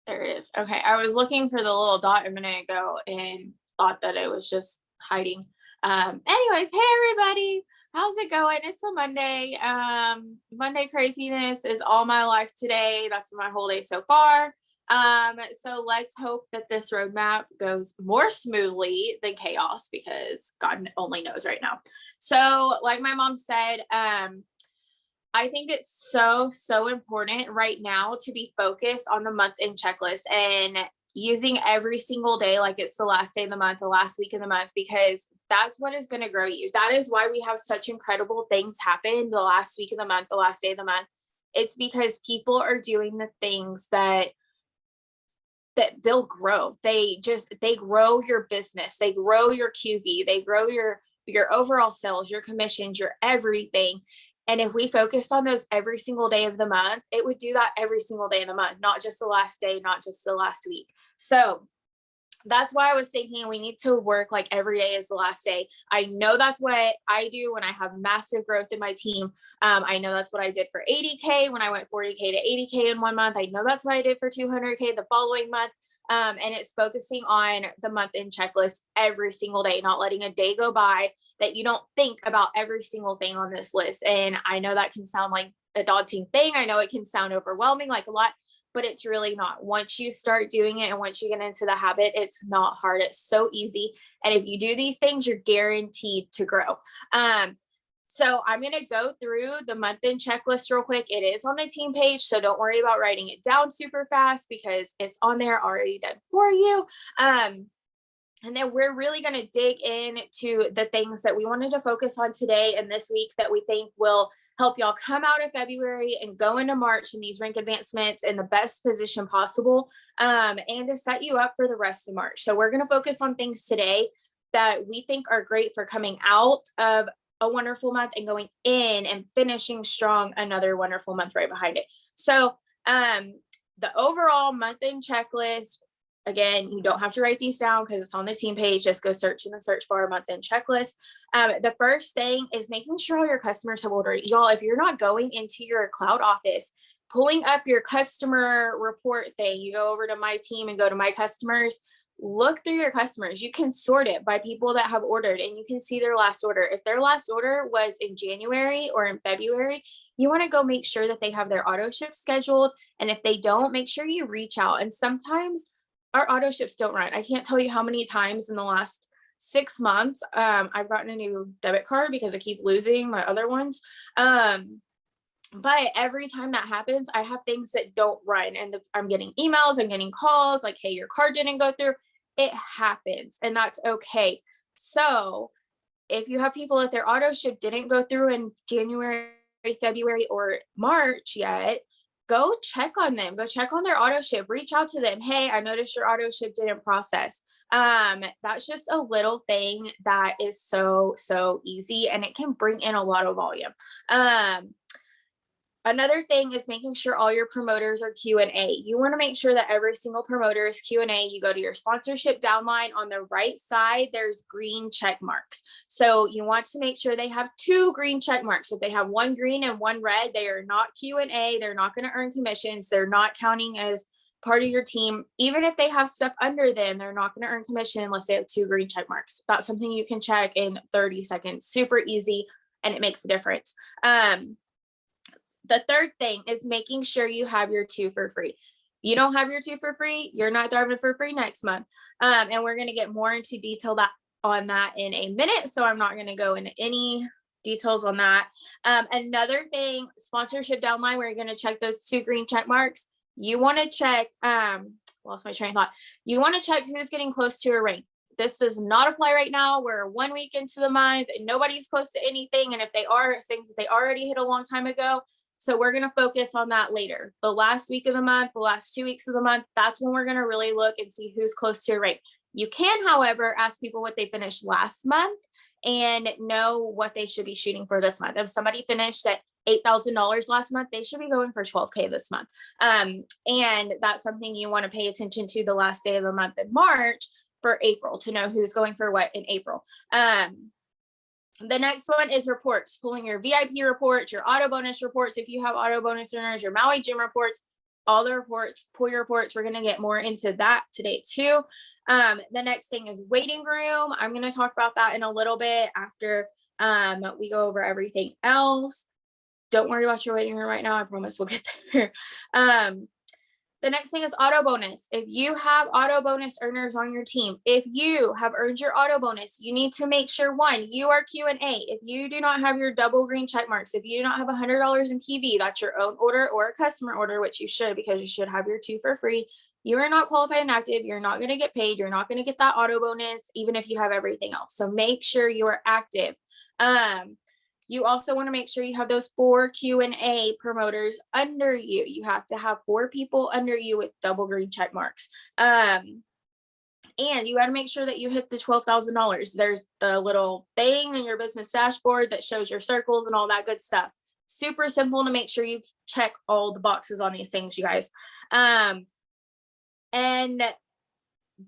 There it is. Okay. I was looking for the little dot a minute ago and thought that it was just hiding. Anyways, hey everybody. How's it going? It's a Monday. Monday craziness is all my life today. That's been my whole day so far. So let's hope that this roadmap goes more smoothly than chaos because God only knows right now. So, like my mom said, I think it's so important right now to be focused on the month end checklist and using every single day like it's the last day of the month, the last week of the month, because that's what is going to grow you. That is why we have such incredible things happen the last week of the month, the last day of the month. It's because people are doing the things that they'll grow. They grow your business, they grow your QV, they grow your overall sales, your commissions, your everything. And if we focused on those every single day of the month, it would do that every single day of the month, not just the last day, not just the last week. So that's why I was thinking we need to work like every day is the last day. I know that's what I do when I have massive growth in my team. I know that's what I did for 80K when I went 40K to 80K in 1 month. I know that's what I did for 200K the following month. And it's focusing on the month end checklist every single day, not letting a day go by that you don't think about every single thing on this list. And I know that can sound like a daunting thing. I know it can sound overwhelming, like a lot, but it's really not. Once you start doing it and once you get into the habit, it's not hard. It's so easy. And if you do these things, you're guaranteed to grow. So I'm going to go through the month end checklist real quick. It is on the team page, so don't worry about writing it down super fast because it's on there already done for you. And then we're really going to dig into the things that we wanted to focus on today and this week that we think will help y'all come out of February and go into March in these rank advancements in the best position possible, and to set you up for the rest of March. So we're going to focus on things today that we think are great for coming out of a wonderful month and going in and finishing strong another wonderful month right behind it. So the overall month end checklist, again, you don't have to write these down because it's on the team page. Just go search in the search bar month end checklist. The first thing is making sure all your customers have ordered. Y'all, if you're not going into your cloud office, pulling up your customer report thing, you go over to my team and go to my customers, look through your customers. You can sort it by people that have ordered and you can see their last order. If their last order was in January or in February, you want to go make sure that they have their auto ship scheduled. And if they don't, make sure you reach out. And sometimes our auto ships don't run. I can't tell you how many times in the last 6 months I've gotten a new debit card because I keep losing my other ones. But every time that happens, I have things that don't run and I'm getting emails, I'm getting calls like, hey, your card didn't go through. It happens and that's okay. So if you have people that their auto ship didn't go through in January, February, or March yet, go check on them. Go check on their auto ship. Reach out to them. Hey, I noticed your auto ship didn't process. That's just a little thing that is so easy and it can bring in a lot of volume. Another thing is making sure all your promoters are Q&A. You want to make sure that every single promoter is Q&A. You go to your sponsorship downline on the right side, there's green check marks. So you want to make sure they have 2 green check marks. If they have 1 green and 1 red, they are not Q&A. They're not going to earn commissions. They're not counting as part of your team. Even if they have stuff under them, they're not going to earn commission unless they have 2 green check marks. That's something you can check in 30 seconds. Super easy, and it makes a difference. The third thing is making sure you have your 2 for free. You don't have your 2 for free, you're not thriving for free next month. And we're going to get more into detail on that in a minute. So I'm not going to go into any details on that. Another thing, sponsorship downline, where you're going to check those 2 green check marks. You want to check, lost my train of thought. You want to check who's getting close to a rank. This does not apply right now. We're 1 week into the month and nobody's close to anything. And if they are, it's things that they already hit a long time ago. So we're going to focus on that later. The last week of the month, the last 2 weeks of the month, that's when we're going to really look and see who's close to your rank. You can, however, ask people what they finished last month and know what they should be shooting for this month. If somebody finished at $8,000 last month, they should be going for 12K this month. And that's something you want to pay attention to the last day of the month in March for April to know who's going for what in April. The next one is reports, pulling your VIP reports, your auto bonus reports. If you have auto bonus earners, your Maui gym reports, all the reports, pull your reports. We're going to get more into that today too. The next thing is waiting room. I'm going to talk about that in a little bit after we go over everything else. Don't worry about your waiting room right now. I promise we'll get there. The next thing is auto bonus. If you have auto bonus earners on your team, if you have earned your auto bonus, you need to make sure, one, you are Q&A. If you do not have your double green check marks, if you do not have $100 in PV, that's your own order or a customer order, which you should, because you should have your 2 for free. You are not qualified and active. You're not going to get paid. You're not going to get that auto bonus, even if you have everything else. So make sure you are active. You also want to make sure you have those 4 Q&A promoters under you. You have to have 4 people under you with double green check marks. And you got to make sure that you hit the $12,000. There's the little thing in your business dashboard that shows your circles and all that good stuff. Super simple to make sure you check all the boxes on these things, you guys. And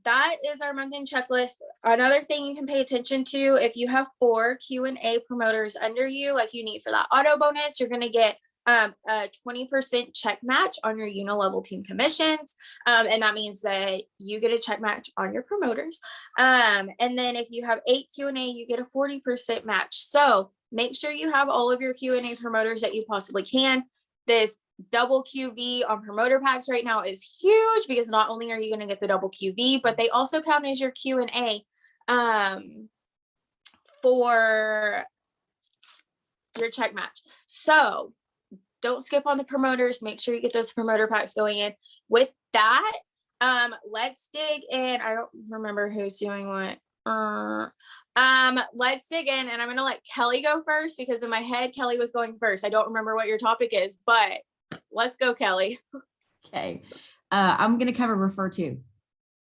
that is our month-end checklist. Another thing you can pay attention to, if you have 4 Q&A promoters under you, like you need for that auto bonus, you're going to get a 20% check match on your level team commissions. And that means that you get a check match on your promoters. And then if you have 8 Q&A, you get a 40% match. So make sure you have all of your Q&A promoters that you possibly can. This double QV on promoter packs right now is huge, because not only are you going to get the double QV, but they also count as your Q&A for your check match. So don't skip on the promoters. Make sure you get those promoter packs going in. With that, let's dig in. I don't remember who's doing what. Let's dig in, and I'm going to let Kelly go first, because in my head, Kelly was going first. I don't remember what your topic is, but let's go, Kelly. Okay. I'm going to cover refer to.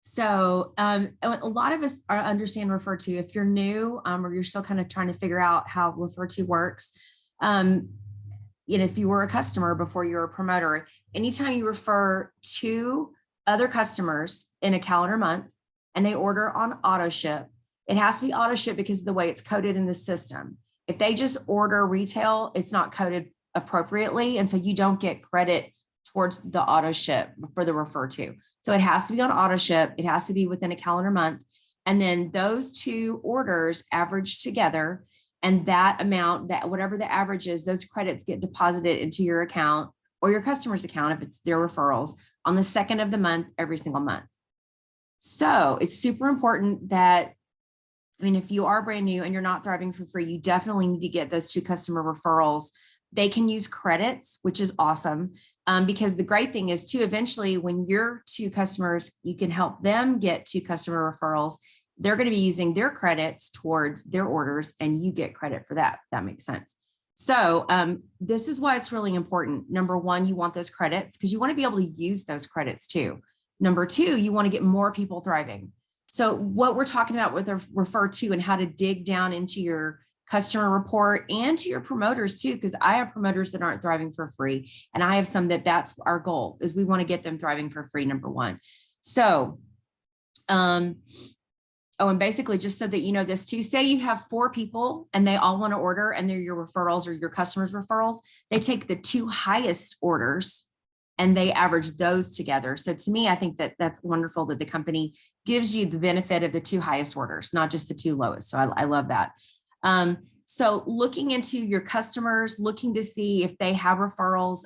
So a lot of us understand refer to. If you're new or you're still kind of trying to figure out how refer to works, if you were a customer before you were a promoter, anytime you refer to other customers in a calendar month and they order on auto ship, it has to be auto ship because of the way it's coded in the system. If they just order retail, it's not coded appropriately. And so you don't get credit towards the auto ship for the refer to. So it has to be on auto ship. It has to be within a calendar month. And then those 2 orders average together. And that amount, that whatever the average is, those credits get deposited into your account or your customer's account if it's their referrals on the 2nd of the month, every single month. So it's super important that, if you are brand new and you're not thriving for free, you definitely need to get those 2 customer referrals. They can use credits, which is awesome, because the great thing is too, eventually when your 2 customers, you can help them get 2 customer referrals. They're going to be using their credits towards their orders and you get credit for that. That makes sense. So this is why it's really important. Number 1, you want those credits because you want to be able to use those credits too. Number 2, you want to get more people thriving. So what we're talking about with the refer to and how to dig down into your customer report and to your promoters too, because I have promoters that aren't thriving for free. And I have some that's our goal is we want to get them thriving for free, number 1. So, and basically just so that you know this too, say you have 4 people and they all want to order and they're your referrals or your customers' referrals, they take the 2 highest orders and they average those together. So to me, I think that that's wonderful that the company gives you the benefit of the 2 highest orders, not just the 2 lowest. So I love that. So looking into your customers, looking to see if they have referrals,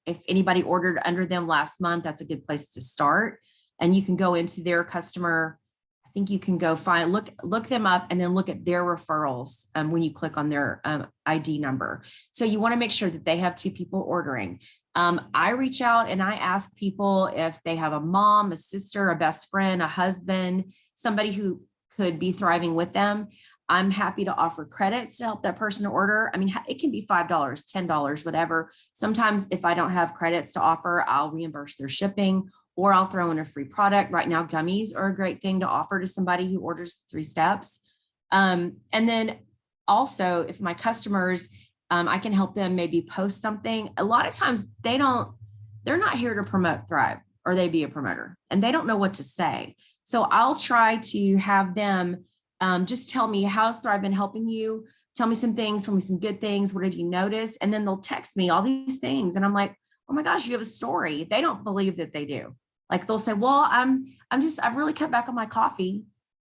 if anybody ordered under them last month, that's a good place to start. And you can go into their customer. I think you can go find, look them up and then look at their referrals when you click on their ID number. So you want to make sure that they have 2 people ordering. I reach out and I ask people if they have a mom, a sister, a best friend, a husband, somebody who could be thriving with them. I'm happy to offer credits to help that person order. It can be $5, $10, whatever. Sometimes if I don't have credits to offer, I'll reimburse their shipping or I'll throw in a free product. Right now, gummies are a great thing to offer to somebody who orders 3 steps. And then also if my customers, I can help them maybe post something. A lot of times they're not here to promote Thrive or they be a promoter and they don't know what to say. So I'll try to have them just tell me, how's Thrive been helping you? Tell me some things, tell me some good things. What have you noticed? And then they'll text me all these things. And I'm like, oh my gosh, you have a story. They don't believe that they do. Like they'll say, well, I've really cut back on my coffee.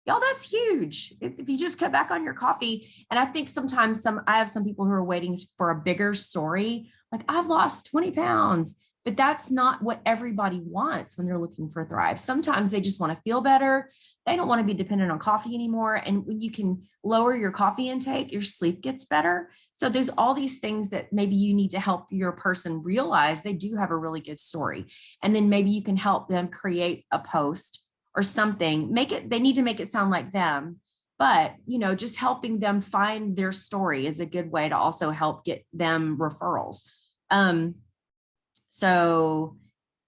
Y'all, that's huge. If you just cut back on your coffee. And I think sometimes I have some people who are waiting for a bigger story. Like I've lost 20 pounds, but that's not what everybody wants when they're looking for Thrive. Sometimes they just want to feel better. They don't want to be dependent on coffee anymore. And when you can lower your coffee intake, your sleep gets better. So there's all these things that maybe you need to help your person realize they do have a really good story. And then maybe you can help them create a post or something. They need to make it sound like them. But, just helping them find their story is a good way to also help get them referrals. So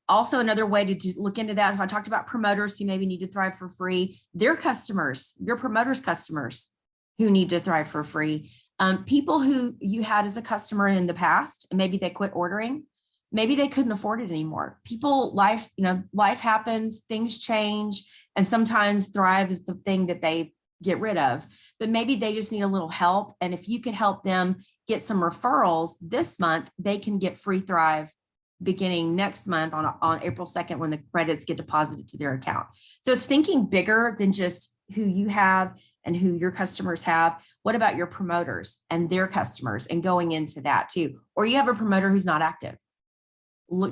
also another way to look into that. So I talked about promoters who maybe need to Thrive for free. Their customers, your promoters' customers who need to Thrive for free. People who you had as a customer in the past, and maybe they quit ordering. Maybe they couldn't afford it anymore. Life happens, things change. And sometimes Thrive is the thing that they get rid of, but maybe they just need a little help. And if you could help them get some referrals this month, they can get free Thrive beginning next month on April 2nd when the credits get deposited to their account. So it's thinking bigger than just who you have and who your customers have. What about your promoters and their customers and going into that too? Or you have a promoter who's not active.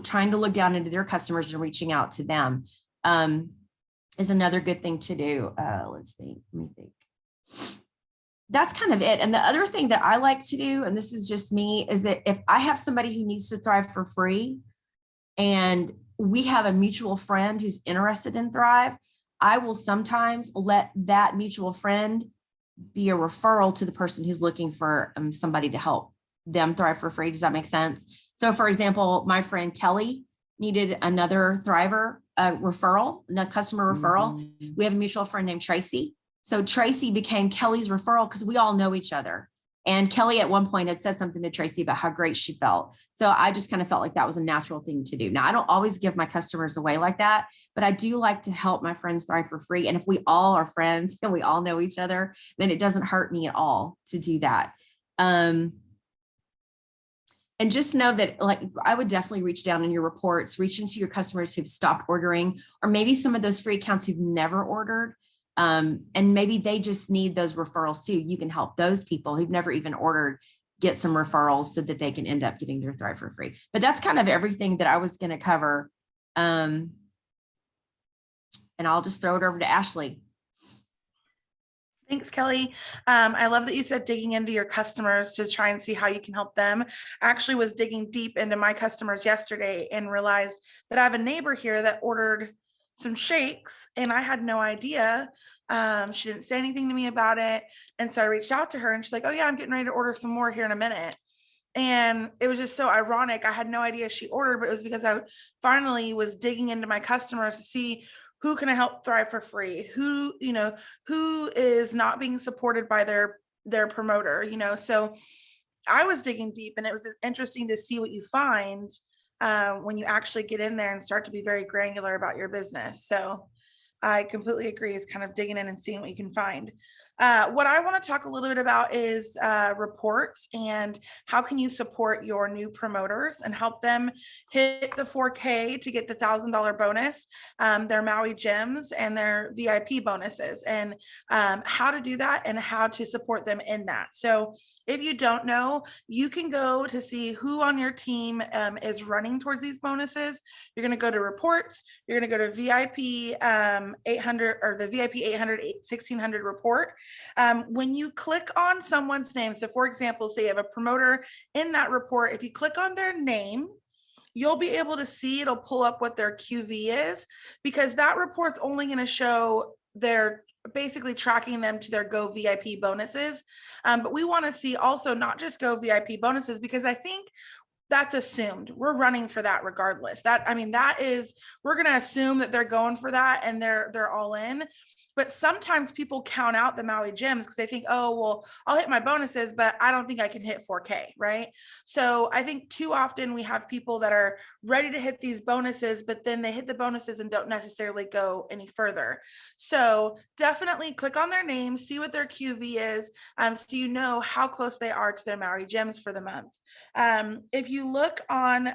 Trying to look down into their customers and reaching out to them is another good thing to do. Let me think. That's kind of it. And the other thing that I like to do, and this is just me, is that if I have somebody who needs to Thrive for free and we have a mutual friend who's interested in Thrive, I will sometimes let that mutual friend be a referral to the person who's looking for somebody to help them Thrive for free. Does that make sense? So for example, my friend Kelly needed another Thriver referral, a customer referral. Mm-hmm. We have a mutual friend named Tracy. So Tracy became Kelly's referral because we all know each other. And Kelly at one point had said something to Tracy about how great she felt. So I just kind of felt like that was a natural thing to do. Now, I don't always give my customers away like that, but I do like to help my friends Thrive for free. And if we all are friends and we all know each other, then it doesn't hurt me at all to do that. And just know that, like, I would definitely reach down in your reports, reach into your customers who've stopped ordering, or maybe some of those free accounts who've never ordered. And maybe they just need those referrals too. You can help those people who've never even ordered get some referrals so that they can end up getting their Thrive for free. But that's kind of everything that I was going to cover. And I'll just throw it over to Ashley. Thanks, Kelly. I love that you said digging into your customers to try and see how you can help them. I actually was digging deep into my customers yesterday and realized that I have a neighbor here that ordered some shakes and I had no idea. She didn't say anything to me about it. And so I reached out to her and she's like, oh yeah, I'm getting ready to order some more here in a minute. And it was just so ironic. I had no idea she ordered, but it was because I finally was digging into my customers to see who can I help Thrive for free? Who is not being supported by their promoter, So I was digging deep and it was interesting to see what you find when you actually get in there and start to be very granular about your business. So I completely agree, is kind of digging in and seeing what you can find. What I want to talk a little bit about is reports and how can you support your new promoters and help them hit the 4K to get the $1,000 bonus, their Maui Gems and their VIP bonuses, and how to do that and how to support them in that. So if you don't know, you can go to see who on your team is running towards these bonuses. You're going to go to reports. You're going to go to VIP 800 or the VIP 800 1600 report. When you click on someone's name, so for example, say you have a promoter in that report, if you click on their name, you'll be able to see, it'll pull up what their QV is, because that report's only going to show their basically tracking them to their Go VIP bonuses. But we want to see also not just Go VIP bonuses, because I think that's assumed. We're running for that regardless. We're going to assume that they're going for that and they're all in. But sometimes people count out the Maui Gems because they think, oh, well, I'll hit my bonuses, but I don't think I can hit 4K, right? So I think too often we have people that are ready to hit these bonuses, but then they hit the bonuses and don't necessarily go any further. So definitely click on their name, see what their QV is, so you know how close they are to their Maui Gems for the month. If you look on,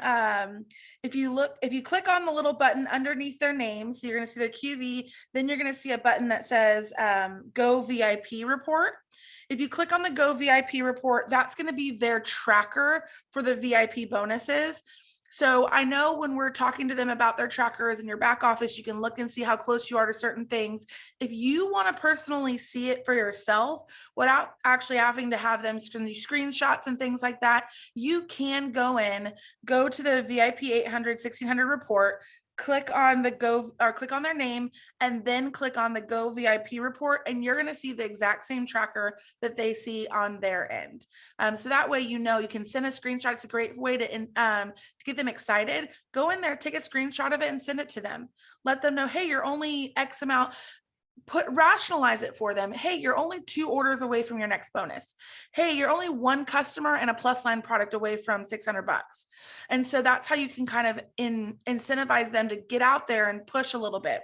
if you click on the little button underneath their name, so you're going to see their QV, then you're going to see a button that says Go VIP report. If you click on the Go VIP report, that's going to be their tracker for the VIP bonuses. So I know when we're talking to them about their trackers in your back office, you can look and see how close you are to certain things. If you want to personally see it for yourself without actually having to have them send you screenshots and things like that, you can go to the VIP 800, 1600 report, click on the Go, or click on their name, and then click on the Go VIP report, and you're going to see the exact same tracker that they see on their end. So that way, you can send a screenshot. It's a great way to get them excited. Go in there, take a screenshot of it and send it to them. Let them know, hey, you're only X amount. Rationalize it for them. Hey, you're only 2 orders away from your next bonus. Hey, you're only 1 customer and a plus line product away from $600. And so that's how you can kind of incentivize them to get out there and push a little bit.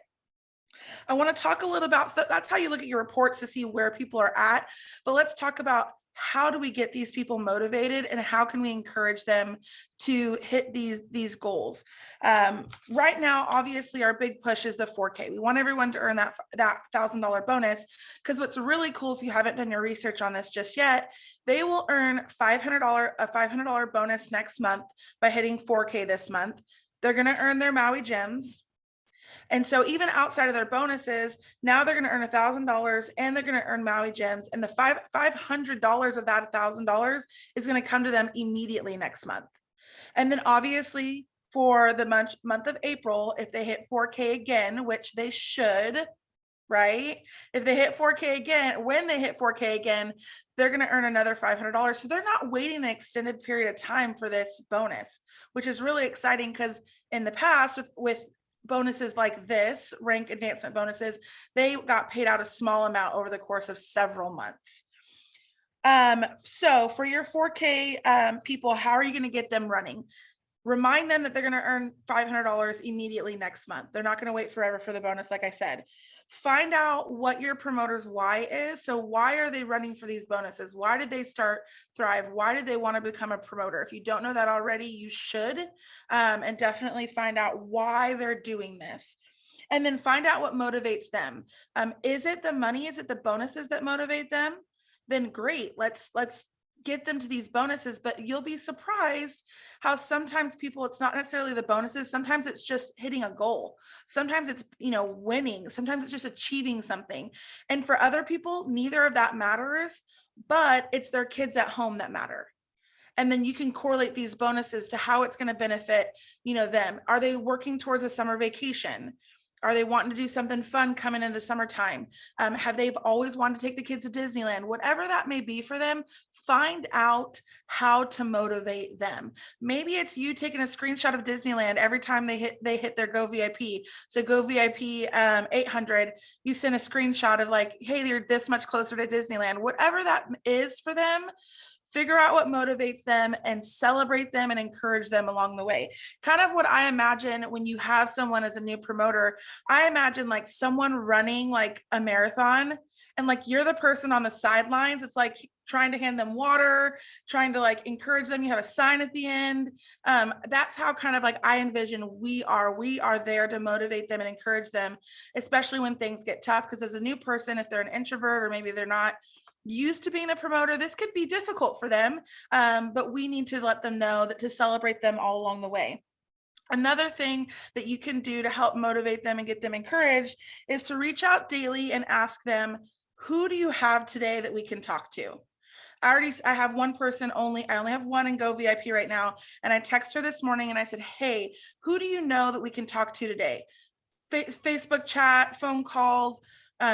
I want to talk a little about, that's how you look at your reports to see where people are at. But let's talk about, how do we get these people motivated, and how can we encourage them to hit these goals? Right now, obviously, our big push is the 4K. We want everyone to earn that $1,000 bonus, because what's really cool, if you haven't done your research on this just yet, they will earn a $500 bonus next month by hitting 4K this month. They're going to earn their Maui gems. And so even outside of their bonuses, now they're going to earn $1,000 and they're going to earn Maui gems. And the $500 of that $1,000 is going to come to them immediately next month. And then obviously for the month of April, if they hit 4K again, which they should, right? If they hit 4K again, when they hit 4K again, they're going to earn another $500. So they're not waiting an extended period of time for this bonus, which is really exciting, because in the past with bonuses like this, rank advancement bonuses, they got paid out a small amount over the course of several months. So for your 4K people, how are you going to get them running? Remind them that they're going to earn $500 immediately next month. They're not going to wait forever for the bonus, like I said. Find out what your promoter's why is. So why are they running for these bonuses? Why did they start Thrive? Why did they want to become a promoter? If you don't know that already, you should, and definitely find out why they're doing this. And then find out what motivates them. Is it the money? Is it the bonuses that motivate them? Then great. Let's get them to these bonuses. But you'll be surprised how sometimes people, it's not necessarily the bonuses. Sometimes it's just hitting a goal. Sometimes it's, winning. Sometimes it's just achieving something. And for other people, neither of that matters, but it's their kids at home that matter. And then you can correlate these bonuses to how it's going to benefit, them. Are they working towards a summer vacation? Are they wanting to do something fun coming in the summertime? Have they always wanted to take the kids to Disneyland? Whatever that may be for them, find out how to motivate them. Maybe it's you taking a screenshot of Disneyland every time they hit their Go VIP. So Go VIP 800, you send a screenshot of like, hey, they're this much closer to Disneyland. Whatever that is for them, figure out what motivates them and celebrate them and encourage them along the way. Kind of what I imagine when you have someone as a new promoter, I imagine like someone running like a marathon, and like you're the person on the sidelines. It's like trying to hand them water, trying to like encourage them. You have a sign at the end. That's how kind of like I envision we are there to motivate them and encourage them, especially when things get tough. Because as a new person, if they're an introvert or maybe they're not used to being a promoter, this could be difficult for them, but we need to let them know that to celebrate them all along the way. Another thing that you can do to help motivate them and get them encouraged is to reach out daily and ask them, who do you have today that we can talk to? I have one person only. I only have one in Go VIP right now. And I texted her this morning and I said, hey, who do you know that we can talk to today? Facebook chat, phone calls.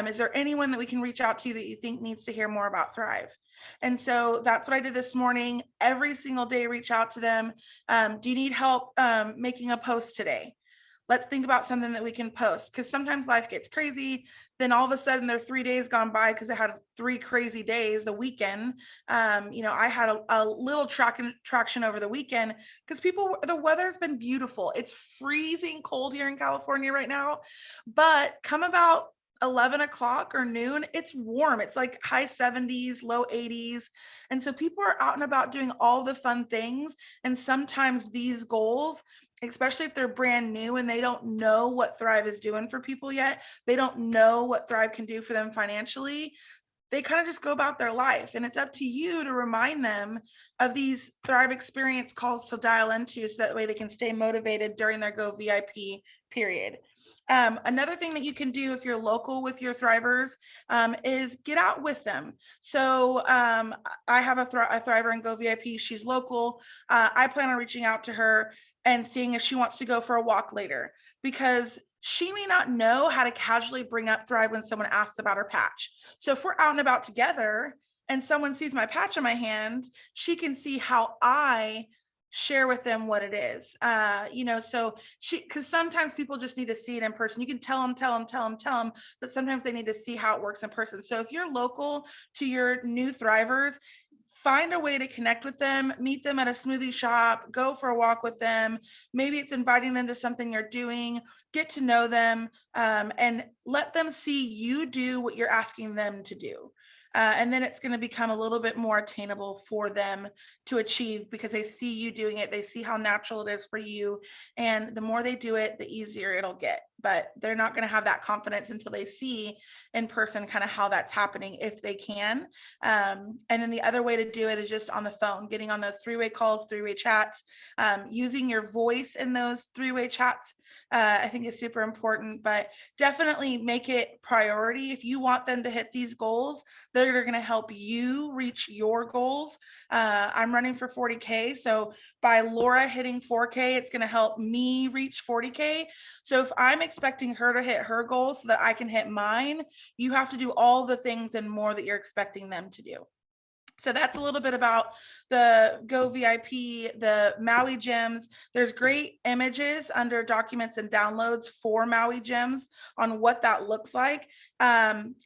Is there anyone that we can reach out to that you think needs to hear more about Thrive? And so that's what I did this morning. Every single day, reach out to them. Do you need help making a post today? Let's think about something that we can post, because sometimes life gets crazy. Then all of a sudden there are 3 days gone by because I had 3 crazy days the weekend. I had a little traction over the weekend because the weather's been beautiful. It's freezing cold here in California right now, but come about 11 o'clock or noon, it's warm. It's like high 70s, low 80s. And so people are out and about doing all the fun things. And sometimes these goals, especially if they're brand new and they don't know what Thrive is doing for people yet, they don't know what Thrive can do for them financially, they kind of just go about their life. And it's up to you to remind them of these Thrive experience calls to dial into, so that way they can stay motivated during their Go VIP period. Another thing that you can do if you're local with your Thrivers is get out with them. So I have a Thriver in Go VIP. She's local. I plan on reaching out to her and seeing if she wants to go for a walk later, because she may not know how to casually bring up Thrive when someone asks about her patch. So if we're out and about together and someone sees my patch in my hand, she can see how I share with them what it is. So because sometimes people just need to see it in person. You can tell them, but sometimes they need to see how it works in person. So if you're local to your new Thrivers, find a way to connect with them, meet them at a smoothie shop, go for a walk with them. Maybe it's inviting them to something you're doing, get to know them, and let them see you do what you're asking them to do. And then it's going to become a little bit more attainable for them to achieve, because they see you doing it. They see how natural it is for you. And the more they do it, the easier it'll get. But they're not going to have that confidence until they see in person kind of how that's happening, if they can. And then the other way to do it is just on the phone, getting on those three-way calls, three-way chats, using your voice in those three-way chats. I think is super important, but definitely make it priority. If you want them to hit these goals, they're going to help you reach your goals. I'm running for 40K. So by Laura hitting 4K, it's going to help me reach 40K. So if I'm expecting her to hit her goal so that I can hit mine, you have to do all the things and more that you're expecting them to do. So that's a little bit about the Go VIP, the Maui Gems. There's great images under documents and downloads for Maui Gems on what that looks like.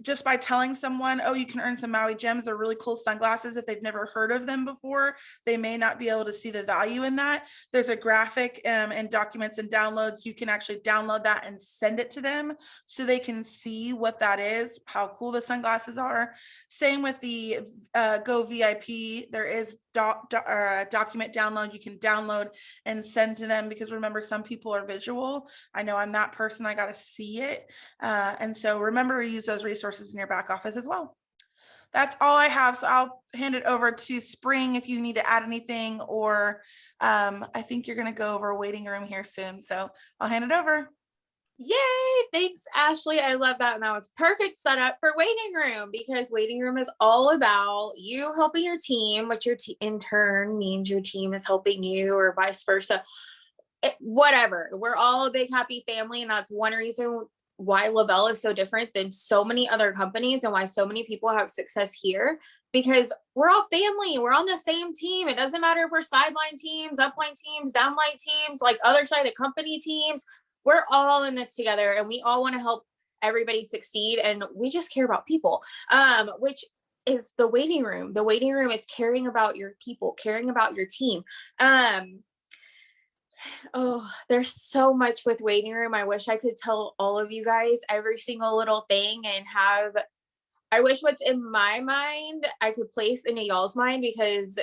Just by telling someone, oh, you can earn some Maui Gems or really cool sunglasses, if they've never heard of them before, they may not be able to see the value in that. There's a graphic and documents and downloads. You can actually download that and send it to them so they can see what that is, how cool the sunglasses are. Same with the Go VIP. There is document download you can download and send to them, because remember, some people are visual. I know I'm that person. I got to see it. And so remember to use those resources in your back office as well. That's all I have. So I'll hand it over to Spring if you need to add anything, or I think you're going to go over a waiting room here soon. So I'll hand it over. Yay! Thanks, Ashley. I love that. And that was perfect setup for waiting room, because waiting room is all about you helping your team, which in turn means your team is helping you, or vice versa. Whatever. We're all a big happy family. And that's one reason why Le-Vel is so different than so many other companies, and why so many people have success here, because we're all family. We're on the same team. It doesn't matter if we're sideline teams, upline teams, downline teams, like other side of the company teams. We're all in this together, and we all want to help everybody succeed. And we just care about people, which is the waiting room. The waiting room is caring about your people, caring about your team. Oh, there's so much with waiting room. I wish I could tell all of you guys every single little thing, and I wish what's in my mind I could place into y'all's mind, because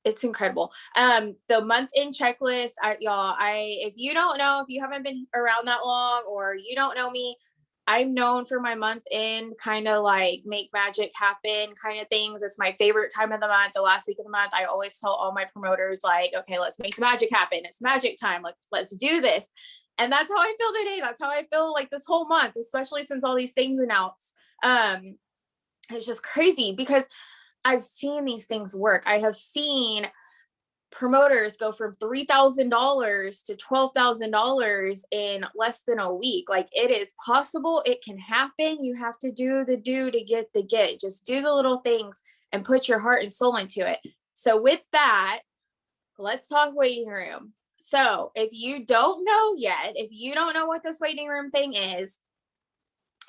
it's incredible. The month end checklist, y'all, if you don't know, if you haven't been around that long, or you don't know me, I'm known for my month end kind of like make magic happen kind of things. It's my favorite time of the month. The last week of the month, I always tell all my promoters, like, okay, let's make the magic happen. It's magic time. Let's do this. And that's how I feel today. That's how I feel like this whole month, especially since all these things announced. It's just crazy, because I've seen these things work. I have seen promoters go from $3,000 to $12,000 in less than a week. Like, it is possible. It can happen. You have to do the do to get the get. Just do the little things and put your heart and soul into it. So with that, let's talk waiting room. So if you don't know yet, if you don't know what this waiting room thing is,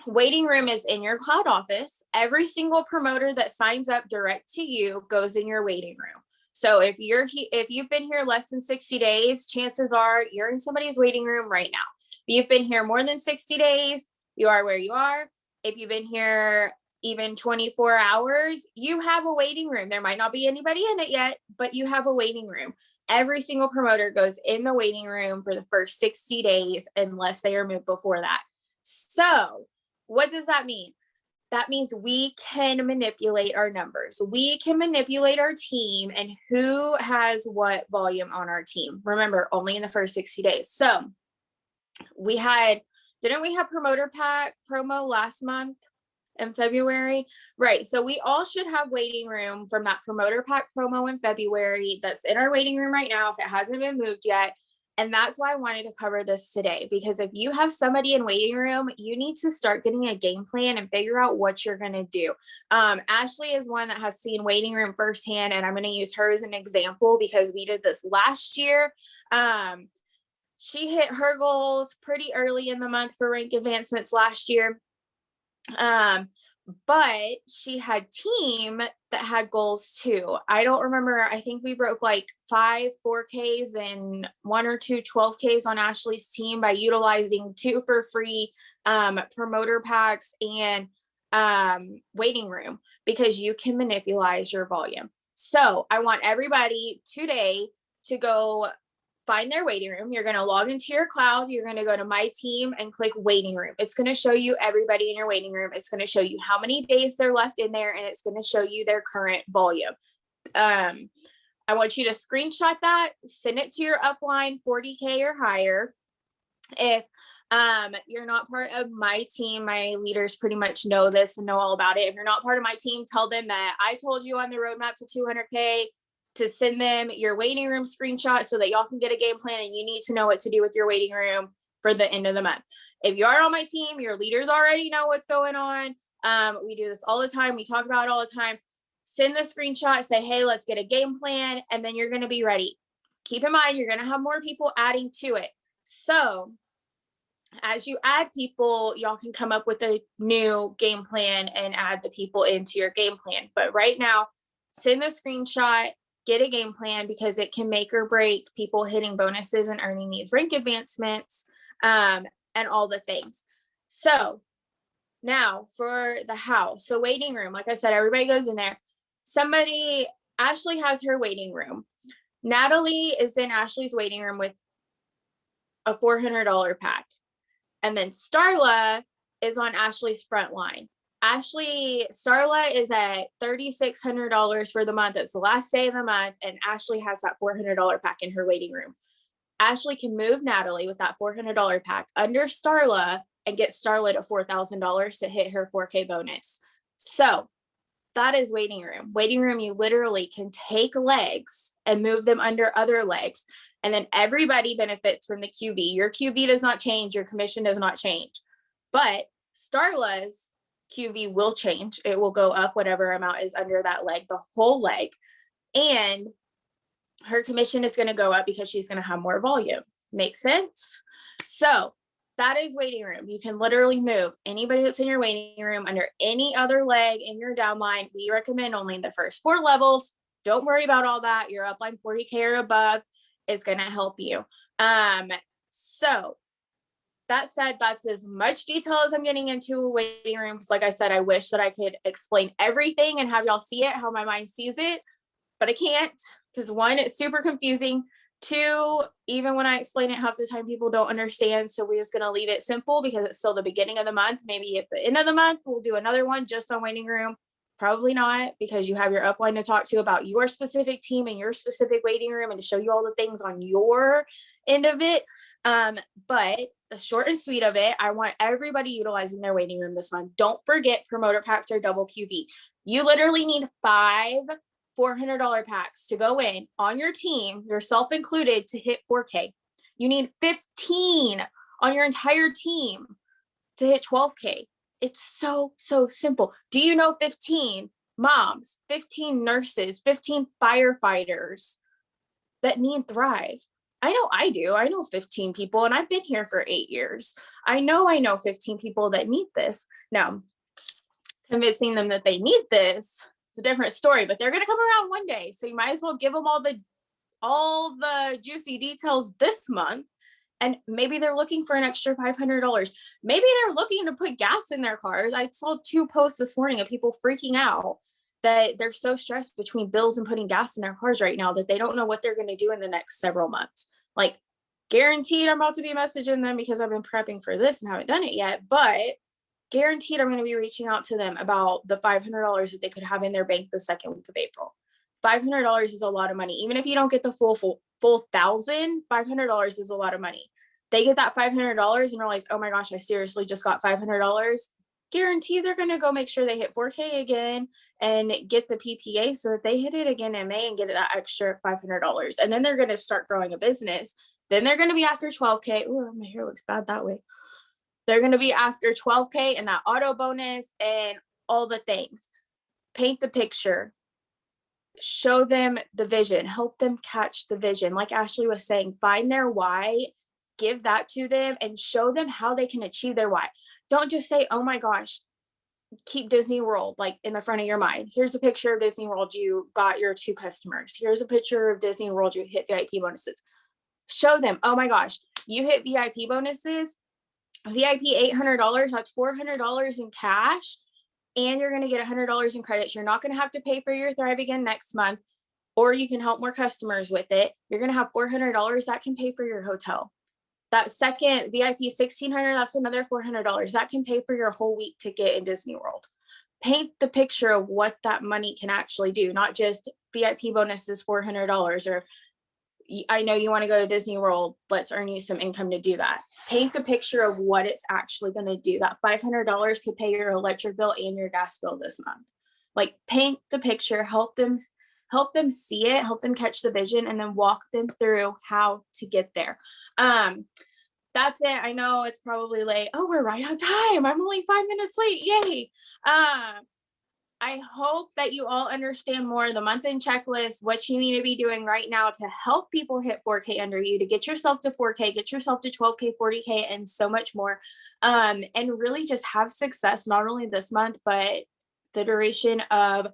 waiting room is in your cloud office. Every single promoter that signs up direct to you goes in your waiting room. So if you've been here less than 60 days, chances are you're in somebody's waiting room right now. If you've been here more than 60 days, you are where you are. If you've been here even 24 hours, you have a waiting room. There might not be anybody in it yet, but you have a waiting room. Every single promoter goes in the waiting room for the first 60 days unless they are moved before that. So what does that mean? That means we can manipulate our numbers. We can manipulate our team and who has what volume on our team. Remember, only in the first 60 days. So didn't we have promoter pack promo last month in February? Right. So we all should have waiting room from that promoter pack promo in February that's in our waiting room right now if it hasn't been moved yet. And that's why I wanted to cover this today, because if you have somebody in waiting room, you need to start getting a game plan and figure out what you're going to do. Ashley is one that has seen waiting room firsthand, and I'm going to use her as an example because we did this last year. She hit her goals pretty early in the month for rank advancements last year. But she had team that had goals too. I don't remember. I think we broke like 5 4Ks and 1 or 2 12Ks on Ashley's team by utilizing 2 for free promoter packs and waiting room, because you can manipulate your volume. So I want everybody today to go find their waiting room. You're going to log into your cloud. You're going to go to my team and click waiting room. It's going to show you everybody in your waiting room. It's going to show you how many days they're left in there, and it's going to show you their current volume. I want you to screenshot that, send it to your upline 40K or higher. If you're not part of my team, my leaders pretty much know this and know all about it. If you're not part of my team, tell them that I told you on the roadmap to 200K to send them your waiting room screenshot so that y'all can get a game plan, and you need to know what to do with your waiting room for the end of the month. If you are on my team, your leaders already know what's going on. We do this all the time. We talk about it all the time. Send the screenshot, say, hey, let's get a game plan, and then you're going to be ready. Keep in mind, you're going to have more people adding to it. So as you add people, y'all can come up with a new game plan and add the people into your game plan. But right now, send the screenshot, get a game plan, because it can make or break people hitting bonuses and earning these rank advancements and all the things. So now for the house. So waiting room, like I said, everybody goes in there. Ashley has her waiting room. Natalie is in Ashley's waiting room with a $400 pack. And then Starla is on Ashley's front line. Starla is at $3,600 for the month. It's the last day of the month, and Ashley has that $400 pack in her waiting room. Ashley can move Natalie with that $400 pack under Starla and get Starla to $4,000 to hit her 4K bonus. So that is waiting room. Waiting room, you literally can take legs and move them under other legs, and then everybody benefits from the QV. Your QV does not change. Your commission does not change. But Starla's QV will change. It will go up whatever amount is under that leg, the whole leg. And her commission is going to go up because she's going to have more volume. Makes sense? So that is waiting room. You can literally move anybody that's in your waiting room under any other leg in your downline. We recommend only the first 4 levels. Don't worry about all that. Your upline 40K or above is going to help you. So that said, that's as much detail as I'm getting into a waiting room, because like I said, I wish that I could explain everything and have y'all see it how my mind sees it, but I can't, because 1, it's super confusing. 2, even when I explain it, half the time people don't understand. So we're just going to leave it simple because it's still the beginning of the month. Maybe at the end of the month, we'll do another one just on waiting room. Probably not, because you have your upline to talk to about your specific team and your specific waiting room and to show you all the things on your end of it. But the short and sweet of it, I want everybody utilizing their waiting room this month. Don't forget promoter packs are double QV. You literally need 5 $400 packs to go in on your team, yourself included, to hit 4K. You need 15 on your entire team to hit 12K. It's so simple. Do you know 15 moms, 15 nurses, 15 firefighters that need Thrive? I know I do. I know 15 people, and I've been here for 8 years. I know 15 people that need this. Now, convincing them that they need this is a different story, but they're going to come around one day. So you might as well give them all the juicy details this month And maybe they're looking for an extra $500. Maybe they're looking to put gas in their cars. I saw 2 posts this morning of people freaking out that they're so stressed between bills and putting gas in their cars right now that they don't know what they're going to do in the next several months. Like, guaranteed I'm about to be messaging them because I've been prepping for this and haven't done it yet, but guaranteed I'm going to be reaching out to them about the $500 that they could have in their bank the second week of April. $500 is a lot of money. Even if you don't get the full $1,000, $500 is a lot of money. They get that $500 and realize, oh my gosh, I seriously just got $500. Guarantee they're going to go make sure they hit 4K again and get the PPA so that they hit it again in May and get that extra $500. And then they're going to start growing a business. Then they're going to be after 12K. Oh, my hair looks bad that way. They're going to be after 12K and that auto bonus and all the things. Paint the picture. Show them the vision. Help them catch the vision. Like Ashley was saying, find their why, give that to them, and show them how they can achieve their why. Don't just say, oh my gosh, keep Disney World like in the front of your mind. Here's a picture of Disney World. You got your 2 customers. Here's a picture of Disney World. You hit VIP bonuses. Show them, oh my gosh, you hit VIP bonuses. VIP $800, that's $400 in cash, and you're going to get $100 in credits. You're not going to have to pay for your Thrive Again next month, or you can help more customers with it. You're going to have $400 that can pay for your hotel. That second VIP $1,600, that's another $400 that can pay for your whole week ticket in Disney World. Paint the picture of what that money can actually do, not just VIP bonuses $400, or I know you want to go to Disney World, let's earn you some income to do that. Paint the picture of what it's actually going to do. That $500 could pay your electric bill and your gas bill this month. Like, paint the picture, help them see it, help them catch the vision, and then walk them through how to get there. That's it. I know it's probably late. Oh, we're right on time. I'm only 5 minutes late. Yay. I hope that you all understand more the month-end checklist, what you need to be doing right now to help people hit 4K under you, to get yourself to 4K, get yourself to 12K, 40K, and so much more. And really just have success, not only this month, but the duration of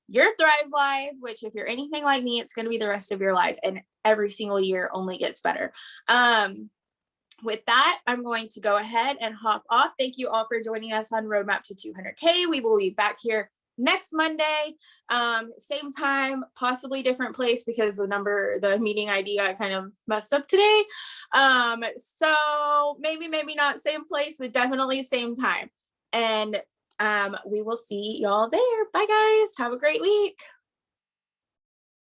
your Thrive Life, which if you're anything like me, it's going to be the rest of your life, and every single year only gets better. With that, I'm going to go ahead and hop off. Thank you all for joining us on Roadmap to 200K. We will be back here next Monday, same time, possibly different place because the meeting ID I kind of messed up today. So maybe not same place, but definitely same time. And we will see y'all there. Bye guys. Have a great week.